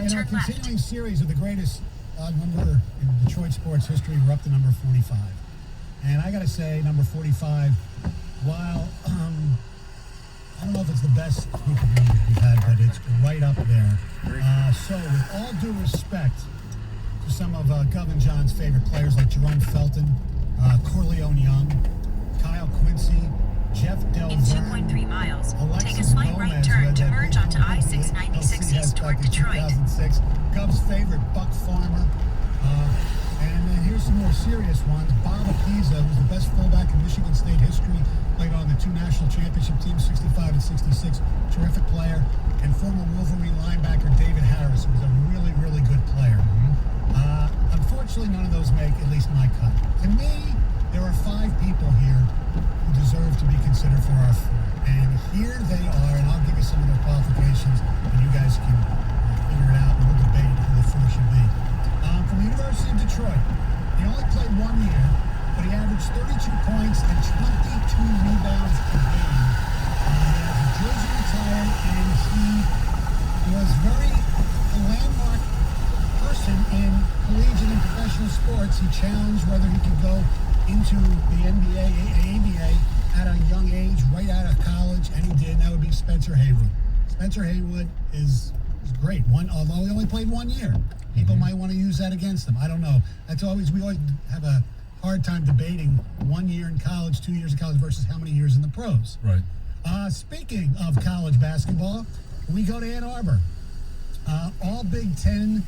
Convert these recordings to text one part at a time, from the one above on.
in our continuing series of the greatest number in Detroit sports history, we're up to number 45. And I got to say, number 45, while I don't know if it's the best group of numbers we've had, but it's right up there. So with all due respect to some of Gov and John's favorite players like Jerome Felton, Corleone Young, Kyle Quincy, Jeff Delverne, in 2.3 miles, Alexis take a slight Gomez, right turn to that merge onto I-696 east toward Detroit. 2006, Gov's favorite, Buck Farmer. And here's some more serious ones. Bob Akiza, who's the best fullback in Michigan State history, played on the two national championship teams, 65 and 66. Terrific player. And former Wolverine linebacker David Harris, who was a really, really good player. Unfortunately, none of those make at least my cut. To me, there are 5 people here who deserve to be considered for our 4. And here they are, and I'll give you some of their qualifications, and you guys can figure it out, and we'll debate who the 4 should be. From the University of Detroit, he only played 1 year, but he averaged 32 points and 22 rebounds a game. He has a jersey retired, and he was a landmark person in collegiate and professional sports. He challenged whether he could go into the NBA, ABA at a young age, right out of college, and he did. That would be Spencer Haywood. Spencer Haywood is great. Although he only played 1 year. People might want to use that against him. I don't know. We always have a hard time debating 1 year in college, 2 years in college versus how many years in the pros. Right. Speaking of college basketball, we go to Ann Arbor. All Big Ten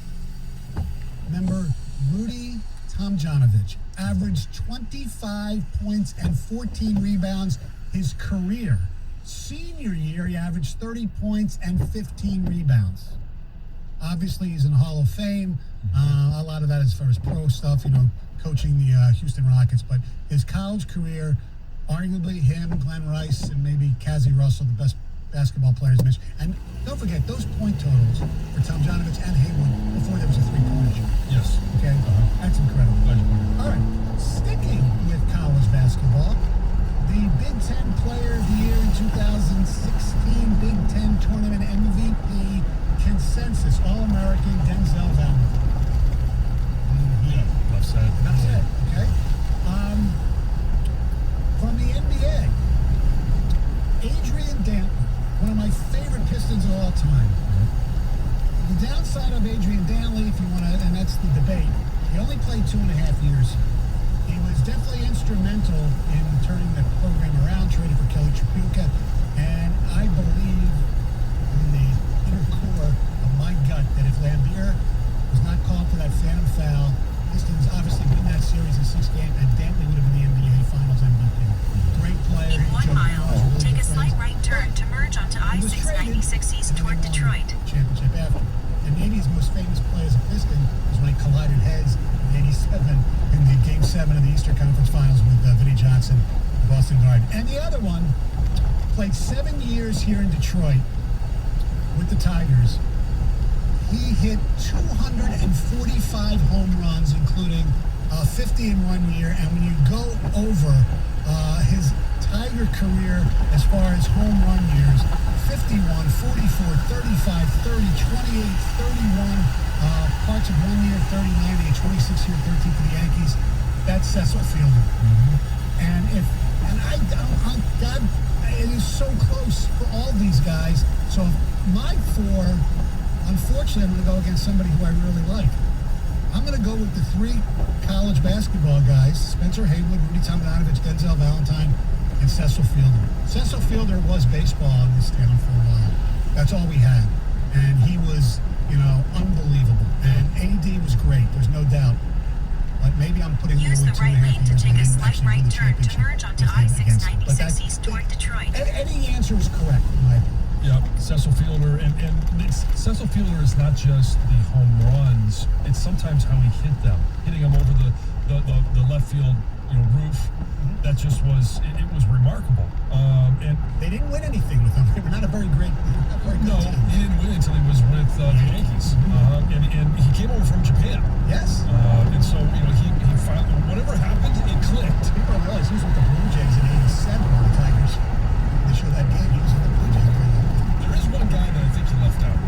member Rudy Tomjanovich averaged 25 points and 14 rebounds his career. Senior year, he averaged 30 points and 15 rebounds. Obviously, he's in the Hall of Fame. A lot of that is for his pro stuff, coaching the Houston Rockets. But his college career, arguably him, Glenn Rice, and maybe Cazzie Russell, the best basketball players in Michigan. And don't forget, those point totals for Tomjanovich and Haywood before there was a three-pointer shot. Yes. Okay? That's incredible. All right. Sticking with college basketball, the Big Ten Player of the Year in 2016 Big Ten Tournament MVP consensus All-American Denzel Valentine. Yeah, enough said. Enough said, okay? From the NBA, Adrian Dantley, one of my favorite Pistons of all time. The downside of Adrian Dantley, if you want to, and that's the debate, he only played 2.5 years. He was definitely instrumental in turning the program around, traded for Kelly Tripucka, and I believe in the inner core of my gut that if Lambeer was not called for that phantom foul, Pistons obviously win that series in 6 games, and Dantley would have been the NBA Finals MVP. Great player. In 1 mile, take a slight right turn to merge onto I-696 east toward Detroit. Championship after. And maybe his most famous play as a Piston was when he collided heads in 87 in the Game 7 of the Eastern Conference Finals with Vinnie Johnson, the Boston Garden. And the other one played 7 years here in Detroit with the Tigers. He hit 245 home runs, including 50 in 1 year. And when you go over his Tiger career as far as home run years, 51, 44, 35, 30, 28, 31, parts of 1 year, 39, and 26 year, 13 for the Yankees. That's Cecil Fielder. And God, it is so close for all these guys. So my 4, unfortunately, I'm going to go against somebody who I really like. I'm going to go with the 3 college basketball guys, Spencer Haywood, Rudy Tomjanovich, Denzel Valentine, and Cecil Fielder. Cecil Fielder was baseball in this town for a while. That's all we had. And he was, unbelievable. And AD was great, there's no doubt. But maybe I'm putting Use the right lane to take a slight right turn to merge onto I-696 east toward Detroit. Any answer is correct, in my opinion. Yeah, Cecil Fielder, and Cecil Fielder is not just the home runs; it's sometimes how he hit them, hitting them over the left field roof. That just was it was remarkable. And they didn't win anything with him. They were not a very great. No, he didn't win until he was with the Yankees, and he came over from Japan. Yes. And so he finally, whatever happened, it clicked. People don't realize he was with the Blue Jays in '87 when the Tigers. They showed that game. He was with the Blue Jays. There is one guy that I think he left out.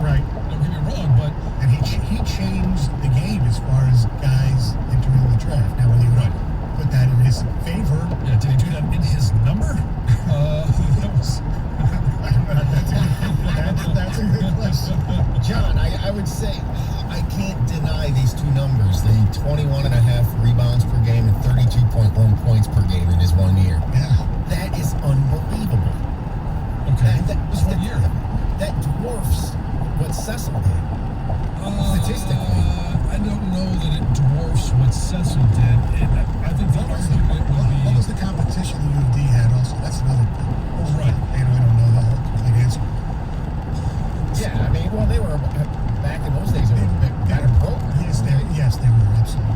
Right. Don't get me wrong, but And he changed the game as far as guys entering the draft. Now, whether you want to put that in his favor, yeah, did he do that in his number? That was. that's a good question. John, I would say I can't deny these two numbers, the 21 and a half rebounds per game and 32.1 points per game in his 1 year. Yeah. That is unbelievable. Okay. That Just 1 year. That dwarfs what Cecil did. Statistically. I don't know that it dwarfs what Cecil did. I think the argument would What be. was the competition the U of D had also? That's another thing. Right. I don't know the whole complete answer. Yeah, I mean, well, they were back in those days. They were a better program. Yes, they were absolutely.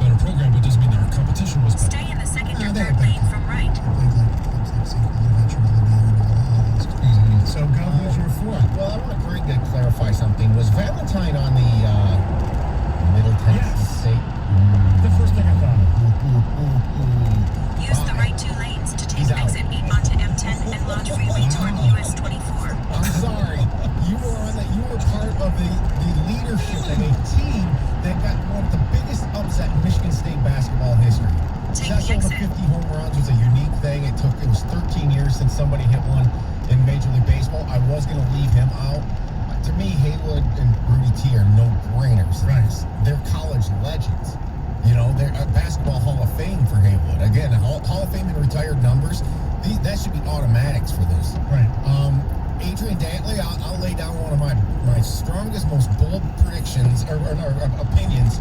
Better program, but doesn't mean their competition was better. Stay in the second No, or they third were lane better. from right. They played like things like St. Bonaventure, Illinois, and all those teams. So, go, who's your four? Well, I want Greg to clarify something. Was Valentine on the Middle Tennessee Yes. State? The first thing I thought of. Use the right two lanes to take He's out. exit 8 onto M10 and launch freeway toward US 24. I'm sorry. You were on that. You were part of the leadership of a team that got one of the biggest upset in Michigan State basketball history. Take the Cecil with exit. 50 home runs was a unique thing. It was 13 years since somebody hit one in Major League Baseball. I was going to leave him out. To me, Haywood and Rudy T are no-brainers. Right. They're college legends. You know, they're a basketball Hall of Fame for Haywood. Again, Hall of Fame and retired numbers. That should be automatics for this. Right. Adrian Dantley, I'll lay down one of my strongest, most bold predictions or opinions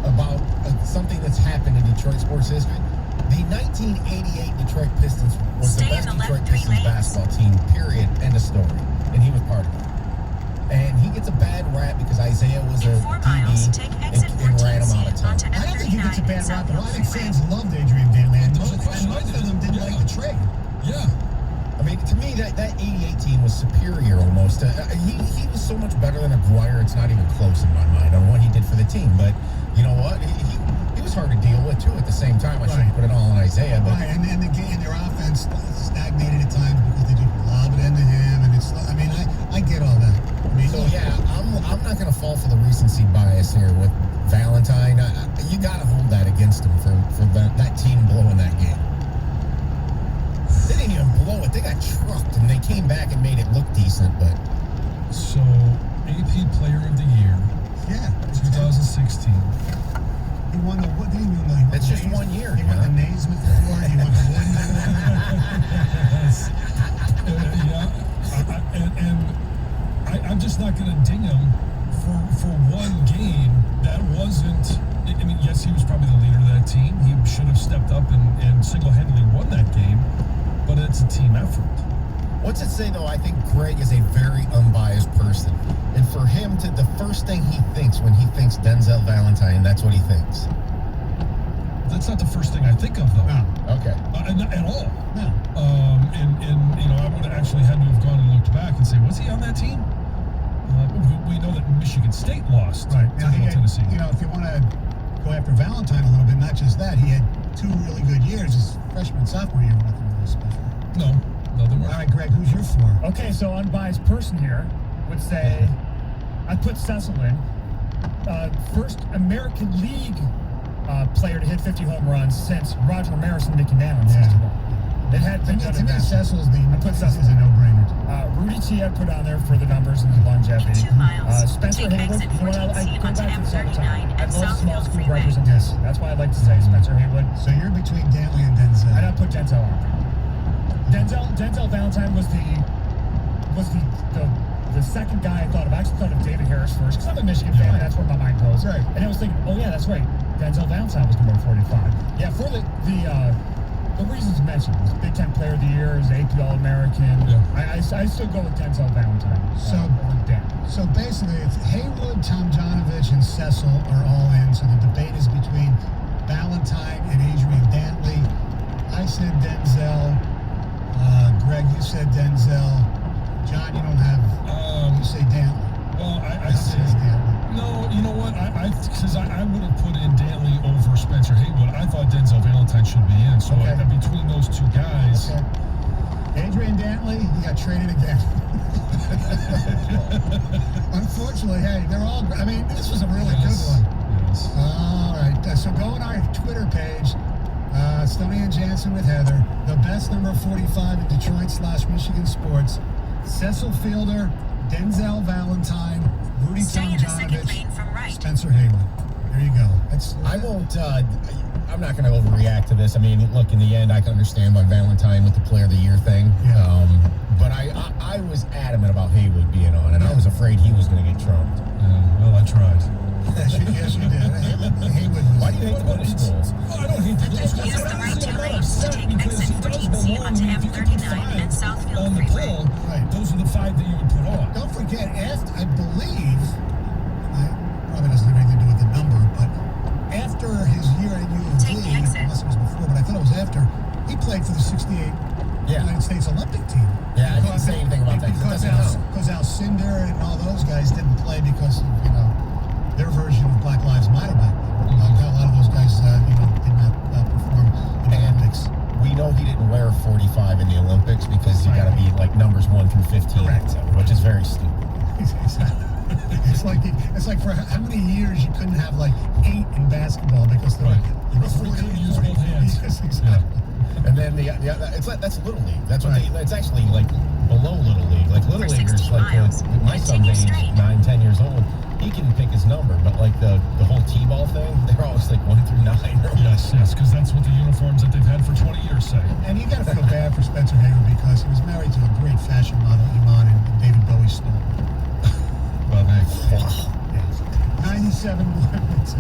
about something that's happened in Detroit sports history. The 1988 Detroit Pistons was Stay the in best the left Detroit 3 Pistons lanes. basketball team, period, end of story. And he was part of it. And he gets a bad rap because Isaiah was a In 4 miles, DB take exit and ran him 14C out of town. onto I don't think he gets a M39 bad South rap, but a Hill lot of Freeway. fans loved Adrian Dantley, and There's most, no question most I of did. them didn't Yeah. like the trade. Yeah. I mean, to me, that 88 team was superior almost. He was so much better than Aguirre. It's not even close in my mind on what he did for the team. But you know what? He was hard to deal with, too, at the same time. I shouldn't put it all on Isaiah. But Right, and the game, their offense stagnated at times because they just lob it into him, and it's. I mean, I get all that. I mean, so, yeah, I'm not going to fall for the recency bias here with Valentine. You got to hold that against him for that team blowing that game. They didn't even blow it. They got trucked, and they came back and made it look decent, but... So, AP Player of the Year, yeah, 2016. He won the what? Did he win the? It's just 1 year, He won the John. Naismith Award. He won the Woodman Yeah, I'm just not going to ding him for one game that wasn't. I mean, yes, he was probably the leader of that team. He should have stepped up and single-handedly won that game, but it's a team effort. What's it say, though? I think Greg is a very unbiased person. And for him to, the first thing he thinks when he thinks Denzel Valentine, that's what he thinks. That's not the first thing I think of, though. No, Okay. Not at all. no. And you know, I would have actually had to have gone and looked back and say, was he on that team? We know that Michigan State lost Right. to Now, he Middle had, Tennessee. you know, if you want to go after Valentine a little bit, not just that, he had 2 really good years. His freshman and sophomore year were nothing really special. No, they All weren't. right, Greg, who's your 4? Okay, so unbiased person here would say I'd put Cecil in. First American League player to hit 50 home runs since Roger Ramirez and Mickey Mantle in Yeah. 61. It had been done To in me, that. Cecil's put is Cecil. a no-brainer. Rudy T I put on there for the numbers and the longevity. In 2 miles, Spencer take Haywood. exit You know what, 14C I go onto back to this all the time. M39 I and love South small Hill school Freeway. representation. That's why I like to say Spencer Haywood. So you're between Dantley and Denzel. I'd put Denzel on there. Denzel Valentine was the second guy I thought of. I actually thought of David Harris first because I'm a Michigan fan and that's where my mind goes. Right. And I was thinking, oh yeah, that's right. Denzel Valentine was number 45. Yeah, for the reasons mentioned, he's Big Ten Player of the Year, he's AP All-American. Yeah. I still go with Denzel Valentine. Over Dan. So basically, it's Haywood, Tomjanovich, and Cecil are all in. So the debate is between Valentine and Adrian Dantley. I said Denzel. Greg, you said Denzel. John, you don't have. You say Dantley. Well, I John say says Dantley. no. You know what? Because I would have put in Dantley over Spencer Haywood. I thought Denzel Valentine should be in. So Okay. between those two guys, Okay. Adrian Dantley, he got traded again. Actually, hey, they're all. I mean, this was a really Yes. good one. Yes. All right. So go on our Twitter page, Stoney and Jansen with Heather. The best number 45 in Detroit/Michigan sports. Cecil Fielder, Denzel Valentine, Rudy Stay in the second Tomjanovich, lane from right. Spencer Haywood. There you go. I won't. I'm not going to overreact to this. I mean, look, in the end, I can understand why Valentine with the Player of the Year thing. Yeah. But I was adamant about Haywood being on, and I was afraid he was going to get trumped. Yeah, well, I tried. Yes, you did. Haywood was. Why do you hate the British schools? Oh, I don't hate the British Use the right two lanes to take exit 14C onto M39 and Southfield on the Freeway. pole. Right. Those are the 5 that you would put on. Don't forget, after I believe, probably doesn't have anything to do with the number, but after his year at U of Take D, the exit. unless it was before, but I thought it was after, he played for the 68 Yeah. United States Olympic team. Yeah, I didn't say anything about that. Because It doesn't count. Al Cindor and all those guys didn't play because of, their version of Black Lives Matter back then. A lot of those guys, did not perform in the Olympics. We know he didn't wear 45 in the Olympics because you got to be like numbers 1 through 15, Correct. which is very stupid. It's like for how many years you couldn't have like 8 in basketball because they're Right. you're Referee 40, couldn't use 40. both hands. Yes, exactly. And then that's Little League. That's what Right. it's actually like below Little League. Like Little For Leaguers, 16 like miles, my son's continue age, straight. 9, 10 years old, he can pick his number. But like the whole T-ball thing, they're always like 1 through 9. Yes, because that's what the uniforms that they've had for 20 years say. And you got to feel bad for Spencer Haywood because he was married to a great fashion model, Iman, and David Bowie stole. Well, hey. Wow. 97 wins.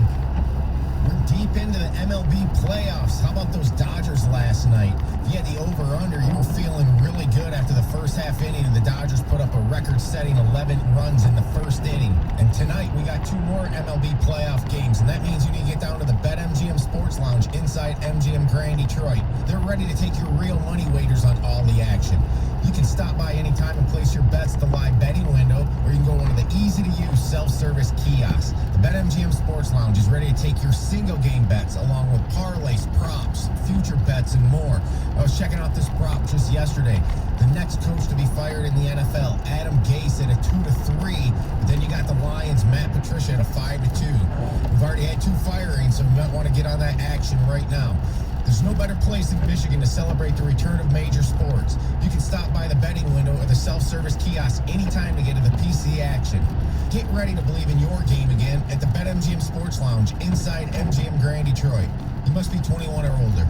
We're deep into the MLB playoffs. How about those Dodgers last night? If you had the over-under, you were feeling really good after the first half inning, and the Dodgers put up a record-setting 11 runs in the first inning. And tonight, we got 2 more MLB playoff games, and that means you need to get down to the BetMGM Sports Lounge inside MGM Grand Detroit. They're ready to take your real money wagers on all the action. You can stop by anytime and place your bets at the live betting window, or you can go to one of the easy-to-use self-service kiosks. The BetMGM Sports Lounge is ready to take your single-game bets along with parlays, props, future bets, and more. I was checking out this prop just yesterday. The next coach to be fired in the NFL, Adam Gase, at a 2-3. But then you got the Lions, Matt Patricia, at a 5-2. We've already had 2 firings, so you might want to get on that action right now. There's no better place in Michigan to celebrate the return of major sports. You can stop by the betting window or the self-service kiosk anytime to get to the PC action. Get ready to believe in your game again at the BetMGM Sports Lounge inside MGM Grand Detroit. You must be 21 or older.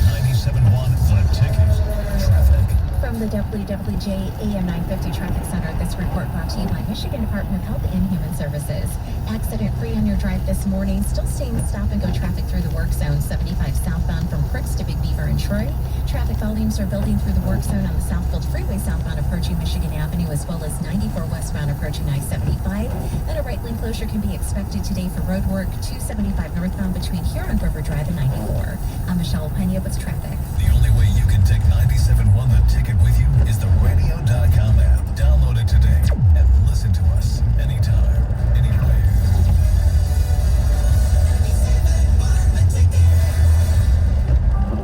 97.1 The Ticket. Traffic. From the WWJ AM 950 Traffic Center, this report brought to you by Michigan Department of Health and Human Services. Accident-free on your drive this morning. Still seeing stop-and-go traffic through the work zone. 75 southbound from Crooks to Big Beaver and Troy. Traffic volumes are building through the work zone on the Southfield Freeway southbound approaching Michigan Avenue, as well as 94 westbound approaching I-75. And a right lane closure can be expected today for road work. 275 northbound between Huron River Drive and 94. I'm Michelle Pena with traffic. The only way you can take 97.1 The Ticket with you is the radio.com app. Download it today and listen to us anytime, anywhere.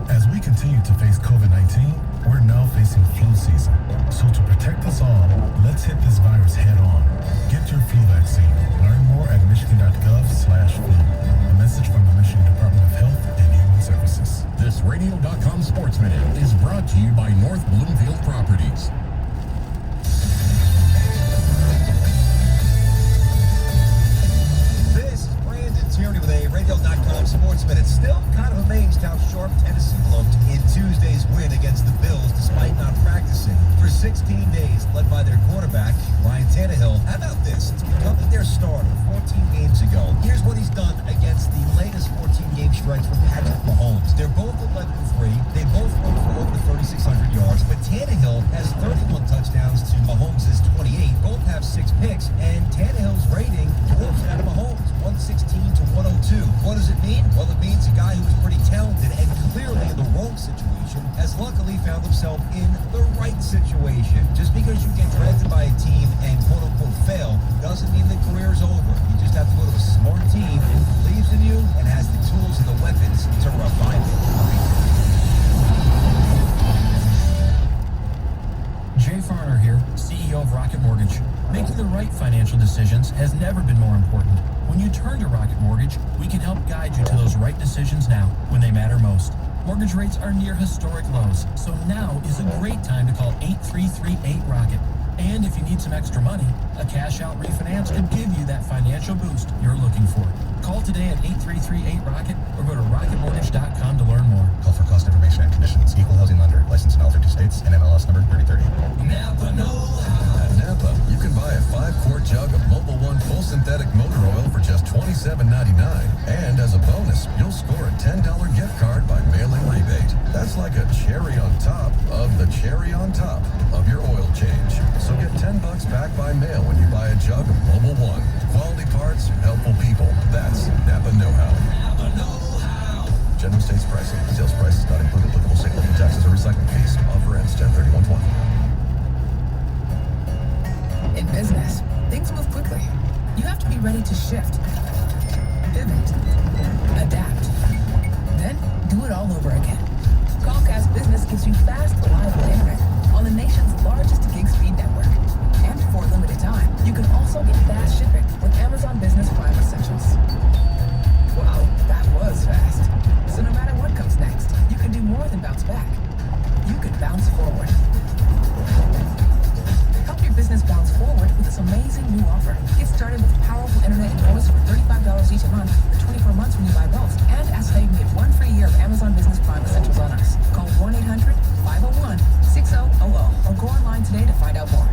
As we continue to face COVID-19, we're now facing flu season. So to protect us all, let's hit this virus head on. Get your flu vaccine. Learn more at michigan.gov/flu. A message from the Michigan Department of Health and Human Services. This Radio.com Sports Minute is brought to you by North Bloomfield Properties. This is Brandon Tierney with a Radio.com Sports Minute. Still kind of amazed how sharp Tennessee looked in Tuesday's win against the Bills despite not practicing for 16 days, led by their quarterback, Ryan Tannehill. How about this? It's becoming their starter 14 games ago. Here's what he's done against the latest 14-game stretch for Patrick Mahomes. They're both 11-3. They both run for over 3,600 yards, but Tannehill has 31 touchdowns to Mahomes' 28. Both have 6 picks, and Tannehill's rating dwarfs that of Mahomes, 116 to 102. What does it mean? Well, it means a guy who is pretty talented and clearly in the wrong situation has luckily found himself in the right situation. Just because you get drafted by a team and quote-unquote fail doesn't mean the career is over. You just have to go to a smart team who believes in you and has the tools and the weapons to refine it. Jay Farner here, CEO of Rocket Mortgage. Making the right financial decisions has never been more important. When you turn to Rocket Mortgage, we can help guide you to those right decisions now when they matter most. Mortgage rates are near historic lows, so now is a great time to call 8338-ROCKET. And if you need some extra money, a cash-out refinance could give you that financial boost you're looking for. Call today at 8338-ROCKET or go to rocketmortgage.com to learn more. Call for cost information and conditions. Equal housing lender. Licensed in all 50 states and MLS number 3030. Napa know-how. At Napa, you can buy a 5-quart jug of Mobil 1 full synthetic motor oil for just $27.99. And as a bonus, you'll score a $10 gift card by mailing rebate. That's like a cherry on top of the cherry on top of your oil change. So get $10 back by mail when you buy a jug of Mobil 1. Quality parts, helpful people. That's Napa know-how. Napa know-how. General States pricing. Sales prices not include applicable state local taxes or recycling fees. Offer ends 10/31/20. In business, things move quickly. You have to be ready to shift, pivot, adapt, then do it all over again. Comcast Business gives you fast, reliable internet on the nation's largest gig speed network. And for a limited time, you can also get fast shipping with Amazon Business Prime Essentials. Wow, that was fast. So no matter what comes next, you can do more than bounce back. You can bounce forward. Help your business bounce forward with this amazing new offer. Get started with powerful internet and voice for $35 each a month for 24 months when you buy both. And ask how you can get 1 free year of Amazon Business Prime Essentials on us. Call 1-800-501-6000 or go online today to find out more.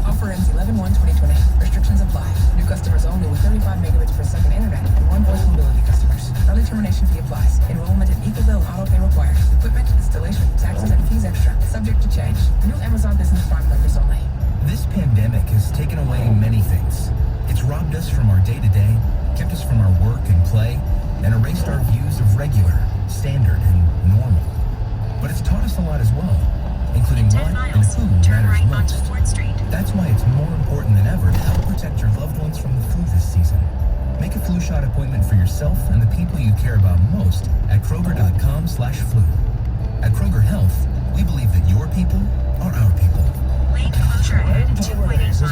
Offer ends 11/1/2020. Restrictions apply. New customers only with 35 megabits per second internet and 1 voice mobility customers. Early termination fee applies. Enrollment in Equal Bill auto pay required. Equipment, installation, taxes, and fees extra. Subject to change. New Amazon Business Prime members only. This pandemic has taken away many things. It's robbed us from our day-to-day, kept us from our work and play, and erased our views of regular, standard, and normal. But it's taught us a lot as well, including 10 what and miles. who Turn matters right onto most. Ford Street. That's why it's more important than ever to help protect your loved ones from the flu this season. Make a flu shot appointment for yourself and the people you care about most at Kroger.com/flu. At Kroger Health, we believe that your people are our people. Lane closure ahead in 2.8 miles. The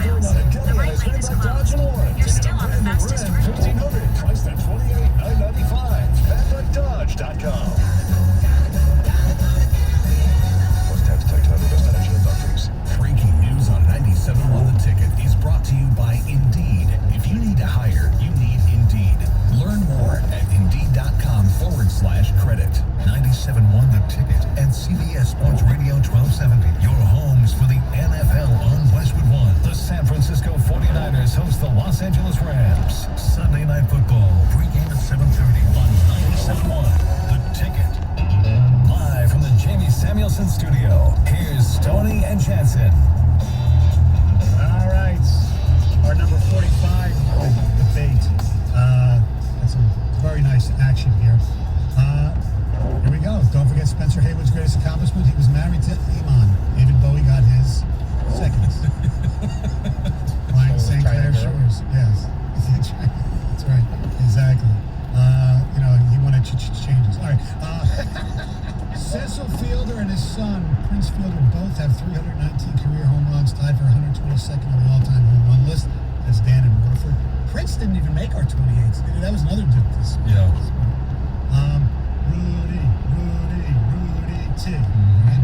right lane is closed. You're still on the fastest route. 1500, priced at $28,995. VanDykeDodge.com. Must have to take title destination and doctors. Breaking news on 97.1 The Ticket is brought to you by Indeed. If you need to hire, you need Indeed. Learn more at Indeed.com/credit. 97.1 The Ticket and CBS Sports Radio 1270. Your homes for the NFL on Westwood One. The San Francisco 49ers host the Los Angeles Rams. Sunday Night Football. Pregame at 7:30 on 97.1 The Ticket. Live from the Jamie Samuelson studio, here's Stoney and Jansen. All right. Our number 45 debate. That's a very nice action here. Here we go. Don't forget Spencer Haywood's greatest accomplishment. He was married to Iman. David Bowie got his second. Flying St. Clair Shores. Yes. That's right. Exactly. He wanted changes. All right. Cecil Fielder and his son, Prince Fielder, both have 319 career home runs, tied for 122nd on the all-time home run list. That's Dan and Waterford. Prince didn't even make our 28s. That was another dispute. Yeah. Rudy T. Right?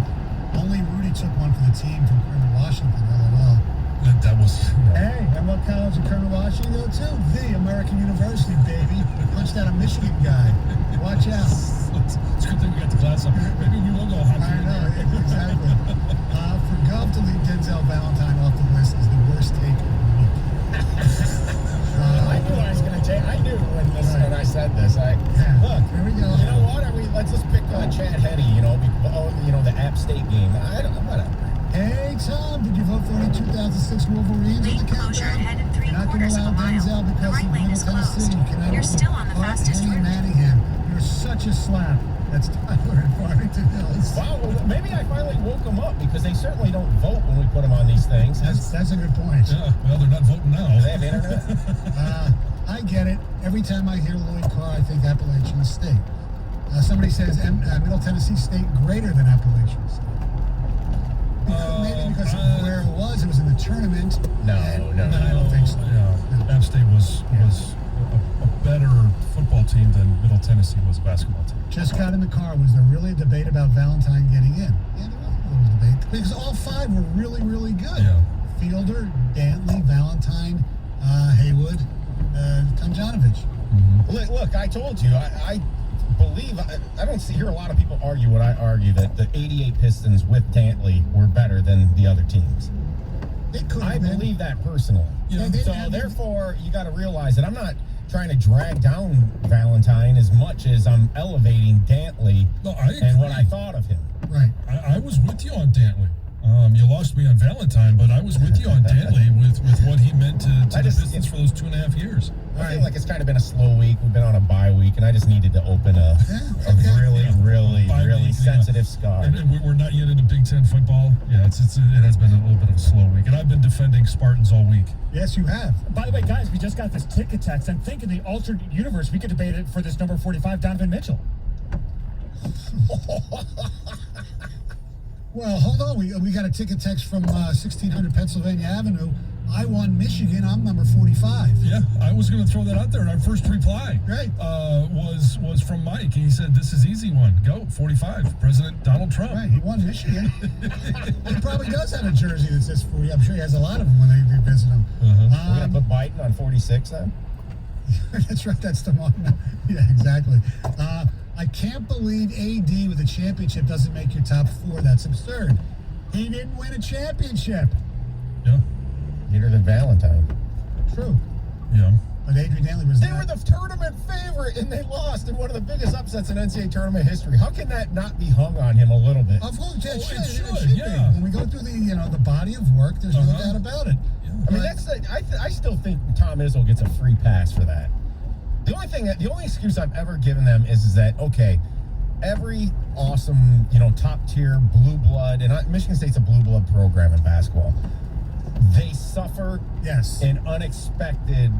Only Rudy took one for the team from Colonel Washington. LOL. That was. Hey, and what college in Colonel Washington go to? The American University, baby. Punched out a Michigan guy. Watch out. It's a good thing we got the class up. Maybe we will go hockey. I know, exactly. For Gov to leave Denzel Valentine off the list is the worst take of the week. I knew I was going to take. I knew when I said this. Look, here we go. You know what? Let's just pick Chad Henne. The App State game. I don't know. Whatever. Hey, Tom, did you vote for any 2006 Wolverines in Lane the closure countdown? ahead in You're not going to 3/4 of allow a mile. Denzel The because right he's lane Middle is Tennessee. closed. You cannot You're vote still on the for fastest Henry route. Manningham. You're such a slap. That's Tyler in Farmington Hills. Wow, well, maybe I finally woke them up because they certainly don't vote when we put them on these things. That's a good point. Yeah, well, they're not voting now. Do they have internet? I get it. Every time I hear Lloyd Carr, I think Appalachian State. Somebody says Middle Tennessee State greater than Appalachian State. Maybe because of where it was in the tournament. No. I don't think so. Yeah, App State was a better football team than Middle Tennessee was a basketball team. Just got in the car. Was there really a debate about Valentine getting in? Yeah, there was a little debate because all five were really, really good. Yeah. Fielder, Dantley, Valentine, Haywood, Tomjanovich. Mm-hmm. Look, I told you, I believe, I don't hear a lot of people argue what I argue, that the 88 Pistons with Dantley were better than the other teams. I believe that personally. So therefore, you got to realize that I'm not trying to drag down Valentine as much as I'm elevating Dantley and what I thought of him. Right. I was with you on Dantley. You lost me on Valentine, but I was with you on Dantley with what he meant to the Pistons for those 2.5 years. I feel like it's kind of been a slow week. We've been on a bye week, and I just needed to open a really sensitive scar. And we're not yet into Big Ten football. Yeah, it has been a little bit of a slow week, and I've been defending Spartans all week. Yes, you have. By the way, guys, we just got this ticket text. I'm thinking the alternate universe, we could debate it for this number 45, Donovan Mitchell. Well, hold on. We got a ticket text from 1600 Pennsylvania Avenue. I won Michigan. I'm number 45. Yeah, I was going to throw that out there. Our first reply was from Mike. He said, "This is easy one. Go 45. President Donald Trump." Right. He won Michigan. He probably does have a jersey that says 40. I'm sure he has a lot of them when they visit him. We're going to put Biden on 46 then? That's right. That's the one. Yeah, exactly. I can't believe AD with a championship doesn't make your top 4. That's absurd. He didn't win a championship. Yeah. Neither than Valentine. True. Yeah. But Adrian Dantley was They were the tournament favorite, and they lost in one of the biggest upsets in NCAA tournament history. How can that not be hung on him a little bit? Of course, it should, be. yeah. When we go through the body of work, there's no doubt about it. Yeah. I mean, I still think Tom Izzo gets a free pass for that. The only excuse I've ever given them is that, okay, every awesome, top tier blue blood, and Michigan State's a blue blood program in basketball. They suffer an unexpected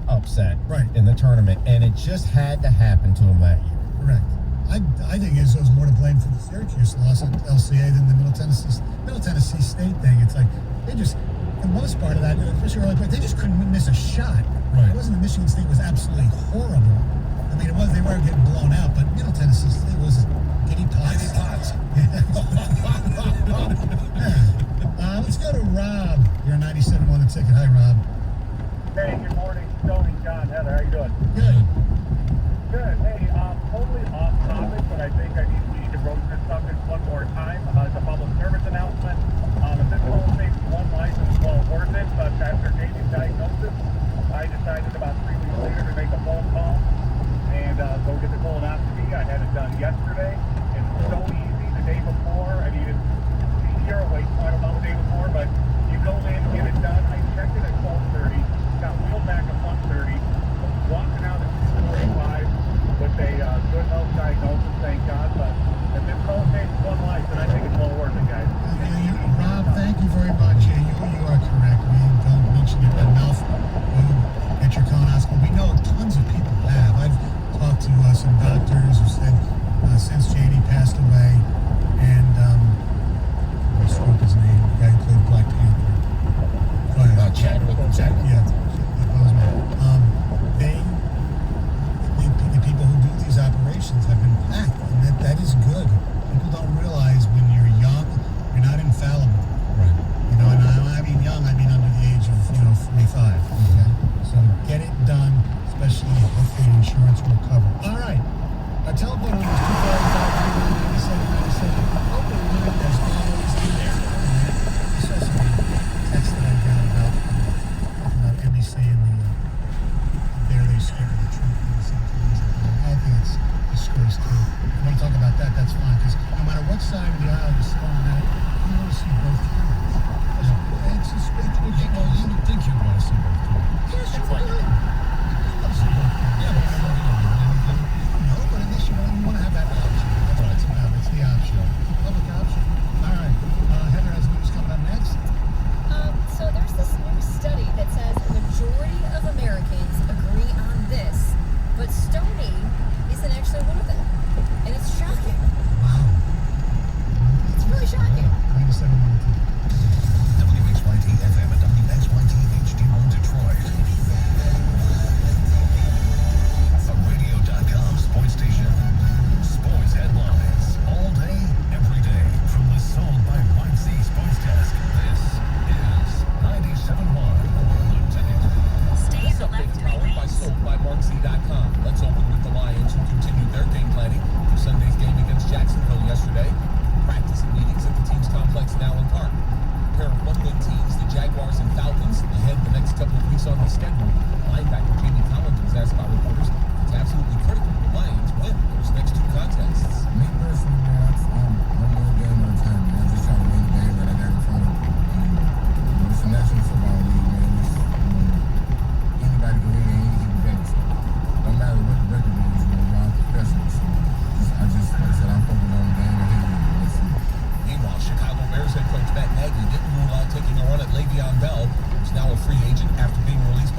upset in the tournament, and it just had to happen to them that year. Correct. I think Izzo's more to blame for the Syracuse loss at LCA than the Middle Tennessee State thing. It's like they just, for the most part of that, especially early, they just couldn't miss a shot. Right. It wasn't that Michigan State was absolutely horrible. I mean, they were getting blown out, but Middle Tennessee State was giddy pots. Let's go to Rob. You're a 97 on the ticket. Hi, Rob. Hey, good morning, Tony, John, Heather. How you doing? Good. Good. Hey, totally off topic, but I think we need to broach this subject one more time. It's a public service announcement. If this whole takes one license, well worth it, but after David's diagnosis, I decided about 3 weeks later to make a phone call and go get the colonoscopy. I had it done yesterday. It's so easy. The day before, I needed zero weight, so I don't know the day before, but you go in, get it done. I checked it at 12:30, got wheeled back at 1:30, walking out at 2:45 with a good health diagnosis, thank God. But if this whole takes one life, then I think it's well worth it, guys. Rob, thank you very much. You are correct. We don't mention it enough. Get your colonoscopy. We know tons of people have. I've talked to some doctors who said since Janie passed away, and I spoke his name, the guy who played Black Panther. Go ahead. Chadwick. Yeah, the people who do these operations have been packed, and that is good. People don't realize when you're young, you're not infallible. Right. And I mean young, I mean under the age of 45. Okay, so get it done, especially hopefully insurance will cover. All right, our telephone number is 245-397-97. Open line as always in there. I saw some text that I got about NBC and the barely scared of the truth and sometimes. I think it's disgrace too. If you want to talk about that, that's fine, because no matter what side of the aisle you're sitting on, you want to see both cameras. It's just You would think you'd want to see both cameras. Yes, you would. You want to see both cameras. No, but at least you want to have that option. That's what it's about. It's the option. Public option. All right. Heather has news coming up next. So there's this new study that says a majority of Americans agree on this, but Stoney isn't actually one of them. And it's shocking. Wow. It's really shocking. 97 on the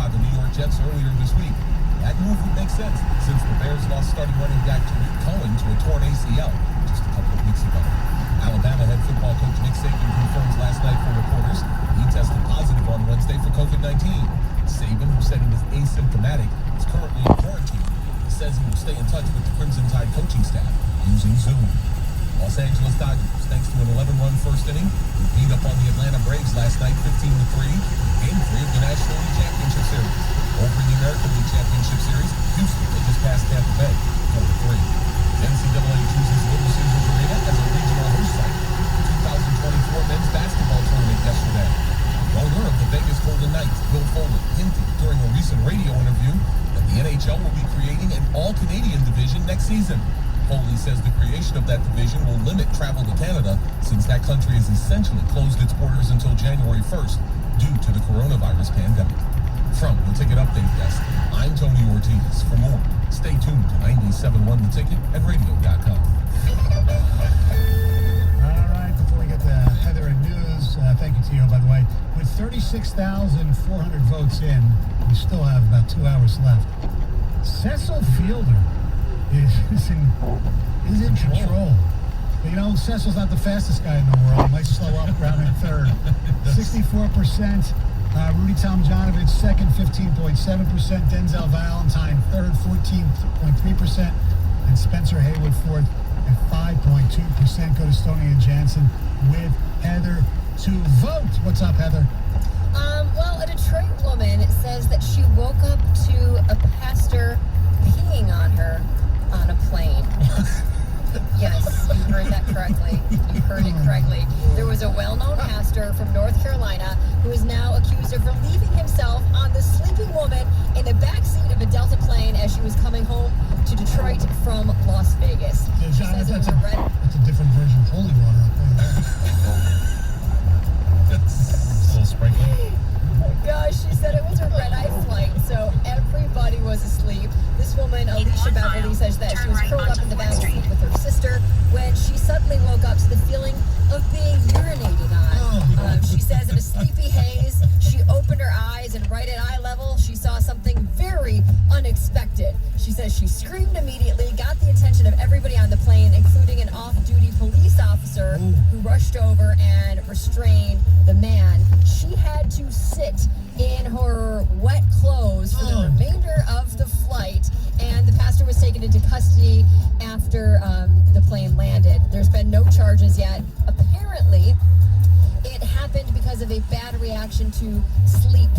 by the New York Jets earlier this week. That move would make sense since the Bears lost starting running back Tariq Cohen to a torn ACL just a couple of weeks ago. Alabama head football coach Nick Saban confirms last night for reporters he tested positive on Wednesday for COVID-19. Saban, who said he was asymptomatic, is currently in quarantine. He says he will stay in touch with the Crimson Tide coaching staff using Zoom. Los Angeles Dodgers, thanks to an 11-run first inning, beat up on the Atlanta Braves last night 15-3, Game 3 of the National League Championship Series. Over in the American League Championship Series, Houston, they just passed Tampa Bay 4-3. The NCAA chooses Little Caesars Arena as a regional host site for the 2024 men's basketball tournament yesterday. Owner of the Vegas Golden Knights, Bill Foley, hinted during a recent radio interview that the NHL will be creating an all-Canadian division next season. Foley says the creation of that division will limit travel to Canada since that country has essentially closed its borders until January 1st due to the coronavirus pandemic. From the Ticket Update Desk, I'm Tony Ortiz. For more, stay tuned to 97.1 The Ticket and radio.com. All right, before we get to Heather and news, thank you, Tio, by the way. With 36,400 votes in, we still have about 2 hours left. Cecil Fielder is in control. But, you know, Cecil's not the fastest guy in the world. He might slow up around in third. 64%. Rudy Tomjanovich, second, 15.7%. Denzel Valentine, third, 14.3%. And Spencer Haywood, fourth, at 5.2%. Go to Stoney and Jansen with Heather to vote. What's up, Heather? Well, a Detroit woman says that she woke up to a pastor peeing on her on a plane. Yes, you heard that correctly. You heard it correctly. There was a well-known pastor from North Carolina who is now accused of relieving himself on the sleeping woman in the backseat of a Delta plane as she was coming home to Detroit from Las Vegas. She says it was a red... That's a different version of holy water. That's a little sprinkling. Gosh, she said it was a red-eye flight, so everybody was asleep. This woman, Alicia Beverly, says that she was curled up in the back seat with her sister when she suddenly woke up to the feeling of being urinated on. She says in a sleepy haze, she opened her eyes and right at eye level, she saw something very unexpected. She says she screamed immediately, got the attention of everybody on the plane, including an off-duty police officer who rushed over and restrained the man. She had to sit in her wet clothes for the remainder of the flight, and the pastor was taken into custody after the plane landed. There's been no charges yet. Apparently, it happened because of a bad reaction to sleep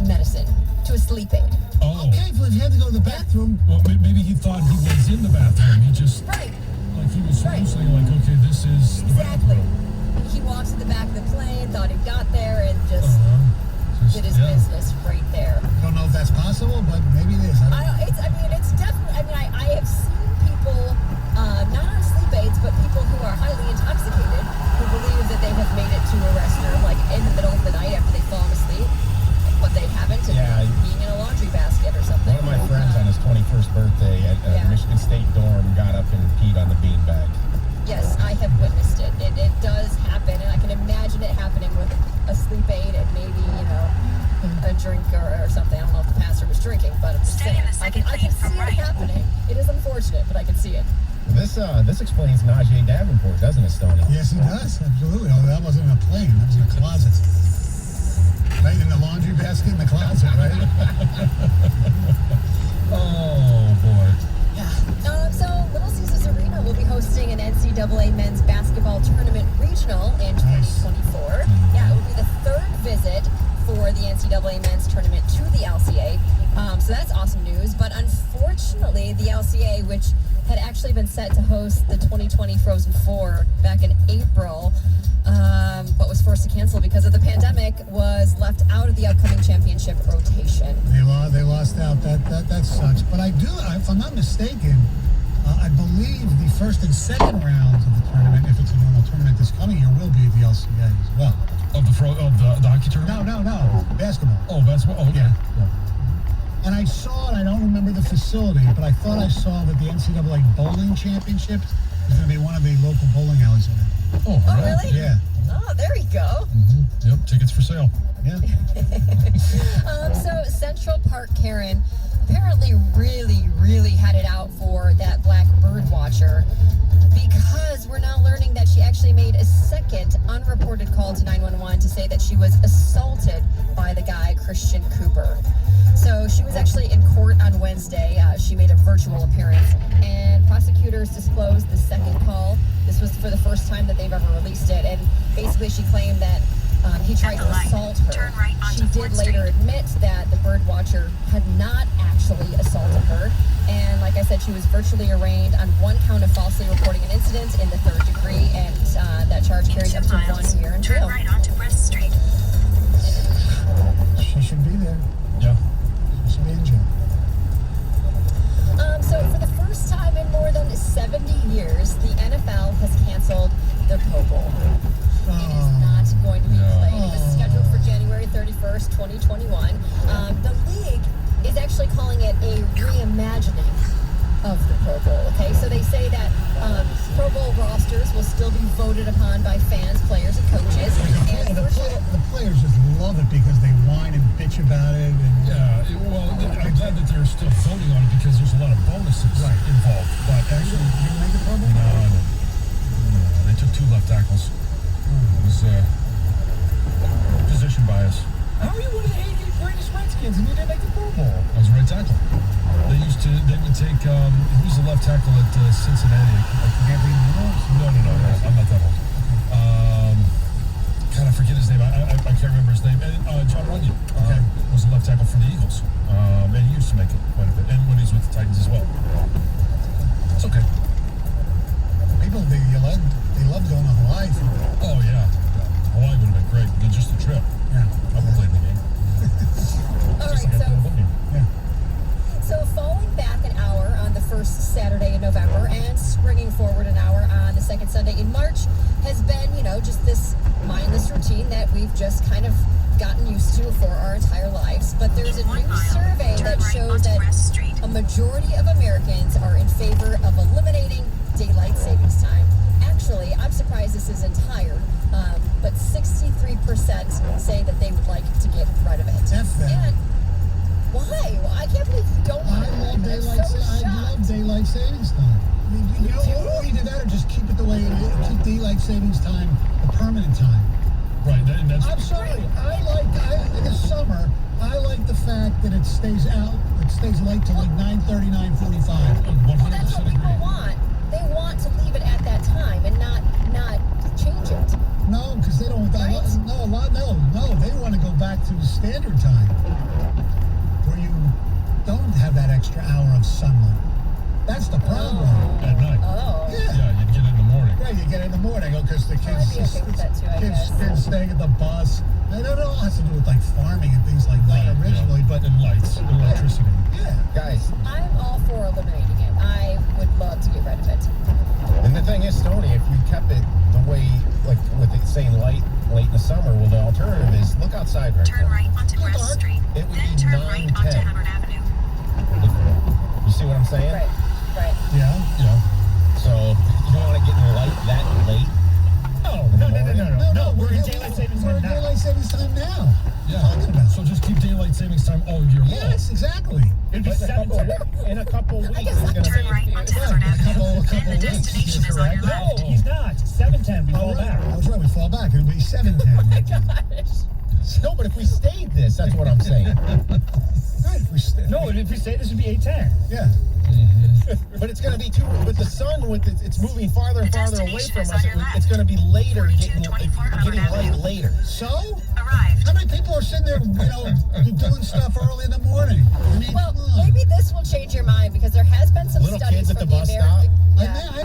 medicine, to a sleep aid. Oh. Okay, well, if you had to go to the bathroom. Well, maybe he thought he was in the bathroom. He just... Right. Like he was hallucinating, like, okay, this is the Exactly. bathroom. He walks to the back of the plane, thought he got there, and just did his business right there. Don't know if that's possible, but maybe it is. It's definitely, I have seen people, not on sleep aids, but people who are highly intoxicated who believe that they have made it to a restroom, like in the middle of the night after they've fallen asleep, but they haven't, and being in a laundry basket or something. One of my friends on his 21st birthday at Michigan State dorm got up and peed on the beanbag. Yes, I have witnessed it. It does happen, and I can imagine it happening with a sleep aid and maybe, a drink or something. I don't know if the pastor was drinking, but I'm just saying. I can see it happening. It is unfortunate, but I can see it. This explains Najee Davenport, doesn't it, Stoney? Yes, it does. Absolutely. Oh, that wasn't in a plane. That was in a closet. Right in the laundry basket in the closet, right? Oh, boy. So Little Caesars Arena will be hosting an NCAA men's basketball tournament regional in 2024. Yeah, it will be the third visit for the NCAA men's tournament to the LCA. So that's awesome news. But unfortunately, the LCA, which had actually been set to host the 2020 Frozen Four back in April, but was forced to cancel because of the pandemic, was left out of the upcoming championship rotation. They lost out. That sucks. But I do, if I'm not mistaken, I believe the first and second rounds of the tournament, if it's a normal tournament this coming year, will be at the LCA as well. Of the hockey tournament? No. Basketball. Oh, basketball. Oh, okay. Yeah. And I saw it, I don't remember the facility, but I thought I saw that the NCAA bowling championships is going to be one of the local bowling alleys in it. Oh, really? Yeah. Oh, there you go. Yep, tickets for sale. Yeah. So Central Park Karen apparently really had it out for that black bird watcher, because we're now learning that she actually made a second unreported call to 911 to say that she was assaulted by the guy, Christian Cooper. So she was actually in court on Wednesday. She made a virtual appearance, and prosecutors disclosed the second call. This was for the first time that they've ever released it, and basically she claimed that he tried to assault her. She did later admit that the bird watcher had not actually assaulted her, and like I said, she was virtually arraigned on one count of falsely reporting an incident in the 3rd degree, and that charge carries up to 1 year in jail. Turn right onto West Street. She should be there. Yeah. She should be in jail. So for the first time in more than 70 years, the NFL has canceled the Pro Bowl. It is not going to be played. It was scheduled for January 31st, 2021. The league is actually calling it a reimagining of the Pro Bowl, okay? So they say that Pro Bowl rosters will still be voted upon by fans, players, and coaches. And The players just love it because they whine and bitch about it. And I'm glad that they're still voting on it because there's a lot of bonuses involved. But actually, you didn't make the Pro Bowl? No. They took 2 left tackles. It was position bias. How are you one of the 88 greatest Redskins and you didn't make the Pro Bowl? I was right tackle. They would take, who's the left tackle at Cincinnati? Anthony Munoz? No, I'm not that old. God, I forget his name. I can't remember his name. And John Runyon was the left tackle for the Eagles. And he used to make it quite a bit. And when he's with the Titans as well. It's okay. People, they love going to Hawaii. Oh, yeah. Hawaii would have been great. Than just a trip. Yeah. I would play the game. All right, so falling back an hour on the first Saturday in November and springing forward an hour on the second Sunday in March has been, just this mindless routine that we've just kind of gotten used to for our entire lives. But there's a new survey that shows that a majority of Americans are in favor of eliminating daylight savings time. Actually, I'm surprised this isn't higher, but 63% say that they would like to get rid of it. And why? Well, I can't believe you don't want I love daylight savings time. Or either that or just keep it the way it is. Keep daylight savings time a permanent time. Right. I'm sorry. In the summer, I like the fact that it stays out. It stays late till like 9:30, 9:45. Well, that's what people want. They want to leave it at that time and not change it. No, because they don't. No. They want to go back to the standard time, where you don't have that extra hour of sunlight. That's the problem. At night. Oh. Yeah, you'd get it in the morning. Yeah, you get it in the morning because the kids, I'd be okay with that too, I guess. kids staying at the bus. I don't know. It has to do with like farming and things like that originally, but and lights, and electricity. Yeah, Guys, I'm all for eliminating it. I would love to get rid of it. and the thing is, Stoney, if we kept it the way, like with it saying late in the summer, well, the alternative is look outside right Turn now. right onto West Street. It would Then be turn right onto 9:10. Howard Avenue. You see what I'm saying? Right. yeah. So you don't want to get in light that late. No, we're in daylight savings We're time in now. daylight savings time now. Yeah. What are you talking about? So just keep daylight savings time all year long. Yes, exactly. It'd be But 7:10. in a couple weeks, it's going to Turn right onto Howard Avenue. Then the destination is on your left. No, he's not. 7:10. We fall right. back. I was right. We fall back. It would be 7:10. Oh my gosh. No, but if we stayed this, that's what I'm saying. Right. If we No, if we say this would be 8:10. Yeah. But it's going to be too. With the sun, it's moving farther and The farther away destination from is us. on your left. It's going to be later, getting 4224 Howard light Avenue. later. So, Arrived. how many people are sitting there, doing stuff early in the morning? I mean, Well, come on. maybe this will change your mind because there has been some Little studies kids at from the bus American. I